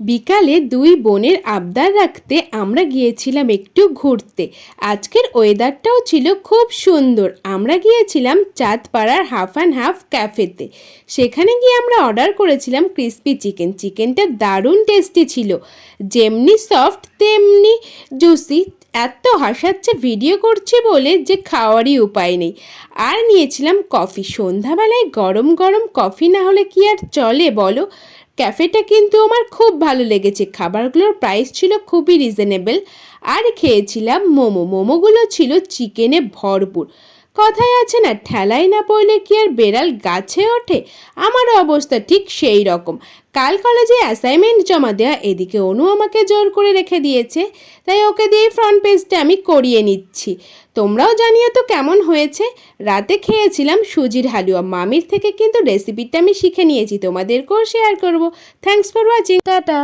বিকালে দুই বোনের আবদার রাখতে আমরা গিয়েছিলাম একটু ঘুরতে। আজকের ওয়েদারটাও ছিল খুব সুন্দর। আমরা গিয়েছিলাম চাঁদপাড়ার হাফ অ্যান্ড হাফ ক্যাফেতে। সেখানে গিয়ে আমরা অর্ডার করেছিলাম ক্রিসপি চিকেন। চিকেনটা দারুণ টেস্টি ছিল, যেমনি সফট তেমনি জুসি। এত হাসাচ্ছে ভিডিও করছি বলে যে খাওয়ারই উপায় নেই। আর নিয়েছিলাম কফি। সন্ধ্যাবেলায় গরম গরম কফি না হলে কি আর চলে বলো। ক্যাফেটা কিন্তু আমার খুব ভালো লেগেছে। খাবারগুলোর প্রাইস ছিল খুবই রিজনেবল। আর খেয়েছিলাম মোমোগুলো ছিল চিকেনে ভরপুর। কথায় আছে না, ঠেলায় না পড়লে কি আর বেড়াল গাছে ওঠে। আমারও অবস্থা ঠিক সেই রকম। কাল কলেজে অ্যাসাইনমেন্ট জমা দেওয়া, এদিকে অনু আমাকে জোর করে রেখে দিয়েছে, তাই ওকে দিয়ে ফ্রন্ট পেজটা আমি করিয়ে নিচ্ছি। তোমরাও জানিও তো কেমন হয়েছে। রাতে খেয়েছিলাম সুজির হালুয়া। মামির থেকে কিন্তু রেসিপিটা আমি শিখে নিয়েছি, তোমাদেরকেও শেয়ার করব। Thanks for watching, tata.